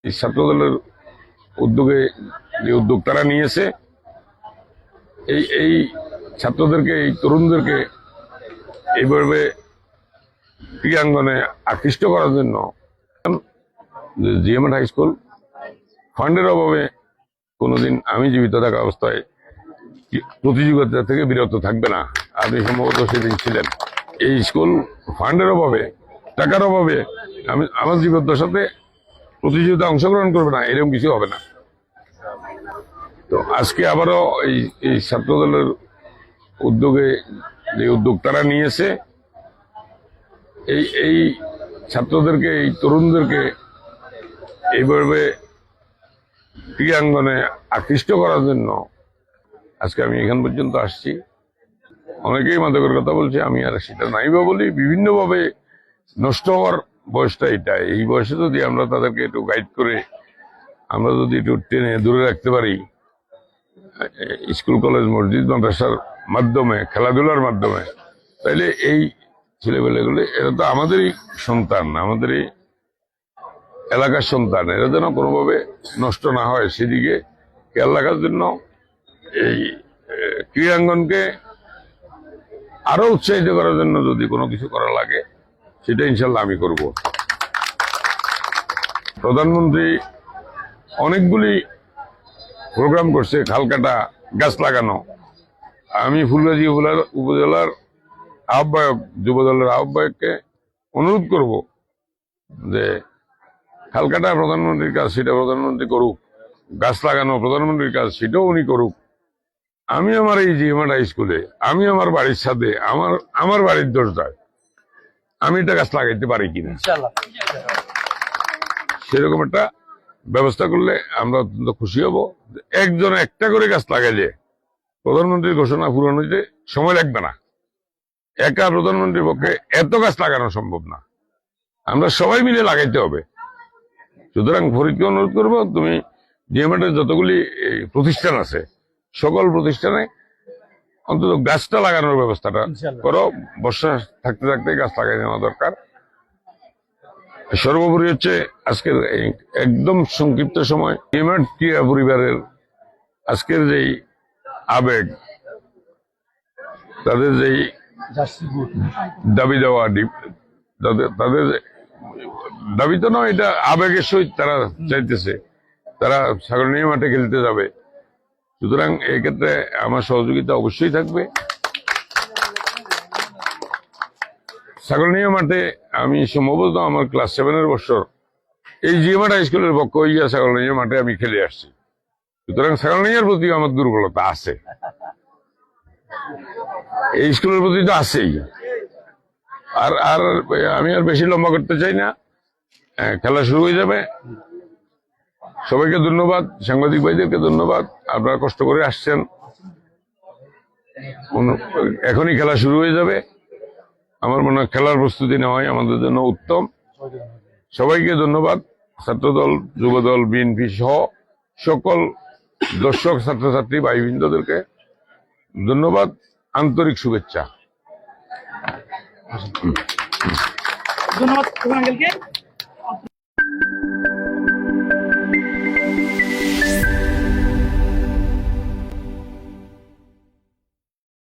এই ছাত্রদলের উদ্যোগে যে উদ্যোগ তারা নিয়েছে এই ছাত্রদেরকে এই তরুণদেরকে এইভাবে ক্রীড়াঙ্গনে আকৃষ্ট করার জন্য জিএমএড হাই স্কুল ফান্ডের অভাবে কোনোদিন আমি জীবিত থাকা অবস্থায় প্রতিযোগিতা থেকে বিরত থাকবে না। আপনি সম্ভবত সেদিন ছিলেন। এই স্কুল ফান্ডের অভাবে, টাকার অভাবে আমি আমার জীবদ্দশাতে প্রতিযোগিতা অংশগ্রহণ করবে না, এরকম কিছু হবে না। তো আজকে আবারও এই ছাত্রদলের উদ্যোগে যে উদ্যোগ তারা নিয়েছে এই ছাত্রদেরকে এই তরুণদেরকে এইভাবে ক্রীড়াঙ্গনে আকৃষ্ট করার জন্য আজকে আমি এখান পর্যন্ত আসছি। অনেকেই মাদকের কথা বলছে, আমি আর সেটা নাই বা বলি। বিভিন্নভাবে নষ্ট হওয়ার বয়সটা এটা। এই বয়সে যদি আমরা তাদেরকে একটু গাইড করে আমরা যদি একটু টেনে দূরে রাখতে পারি, স্কুল কলেজ মসজিদ মাদ্রাসার মাধ্যমে, খেলাধুলার মাধ্যমে, তাইলে এই ছেলেবেলেগুলো এরা তো আমাদেরই সন্তান, আমাদেরই এলাকার সন্তান। এরা যেন কোনোভাবে নষ্ট না হয় সেদিকে খেয়াল রাখার জন্য এই ক্রীড়াঙ্গনকে আরো উৎসাহিত করার জন্য যদি কোনো কিছু করা লাগে সেটা ইনশাল্লাহ আমি করব। প্রধানমন্ত্রী অনেকগুলি প্রোগ্রাম করছে, খাল কাটা, গাছ লাগানো। আমি ফুলগাজী উপজেলার আহ্বায়ক, যুবদলের আহ্বায়ককে অনুরোধ করব যে খাল কাটা প্রধানমন্ত্রীর কাজ, সেটা প্রধানমন্ত্রী করুক। গাছ লাগানো প্রধানমন্ত্রীর কাজ, সেটাও উনি করুক। আমি আমার এই জিএমএড হাই স্কুলে, আমি আমার বাড়ির সাথে, আমার বাড়ির দরজায় আমি এটা গাছ লাগাইতে পারি কিনা, সেরকম একটা ব্যবস্থা করলে আমরা অত্যন্ত খুশি হব। একজন একটা করে গাছ লাগাইলে প্রধানমন্ত্রীর ঘোষণা পূরণ হইতে সময় লাগবে না। একা প্রধানমন্ত্রীর পক্ষে এত গাছ লাগানো সম্ভব না, আমরা সবাই মিলে লাগাইতে হবে। সুতরাং ফরিদকে অনুরোধ করবো, তুমি জিএমএড এর যতগুলি প্রতিষ্ঠান আছে সকল প্রতিষ্ঠানে অন্তত গাছটা লাগানোর ব্যবস্থাটা করো। বর্ষা থাকতে থাকতে গাছ লাগাই নেওয়া দরকার। সর্বোপরি হচ্ছে আজকের একদম সংক্ষিপ্ত সময় জিএমএড ক্রীড়া পরিবারের আজকের যেই আবেগ, তাদের যেই দাবি দেওয়া, তাদের দাবি তো নয়, এটা আবেগের সহিত তারা চাইতেছে তারা ছাগলনাইয়া মাঠে খেলতে যাবে। সুতরাং এই ক্ষেত্রে আমার সহযোগিতা অবশ্যই থাকবে। ছাগলনাইয়া মাঠে আমি সম্ভবত আমার ক্লাস 7-এর বছর এই জিএমএড হাই স্কুলের পক্ষ হইয়া ছাগলনাইয়া মাঠে আমি খেলে আসছি। সুতরাং ছাগলনাইয়ার প্রতি আমার দুর্বলতা আছে, এই স্কুলের প্রতি তো আছেই। আর আমি আর বেশি লম্বা করতে চাই না, খেলা শুরু হয়ে যাবে। সবাইকে ধন্যবাদ, সাংবাদিক ভাইদেরকে ধন্যবাদ, আপনারা কষ্ট করে আসছেন। এখনই খেলা শুরু হয়ে যাবে। আমার মনে হয় খেলার প্রস্তুতি নেওয়াই আমাদের জন্য উত্তম। সবাইকে ধন্যবাদ, ছাত্রদল, যুবদল, বিএনপি সহ সকল দর্শক, ছাত্রছাত্রী ভাইবৃন্দদেরকে ধন্যবাদ, আন্তরিক শুভেচ্ছা। ধন্যবাদ।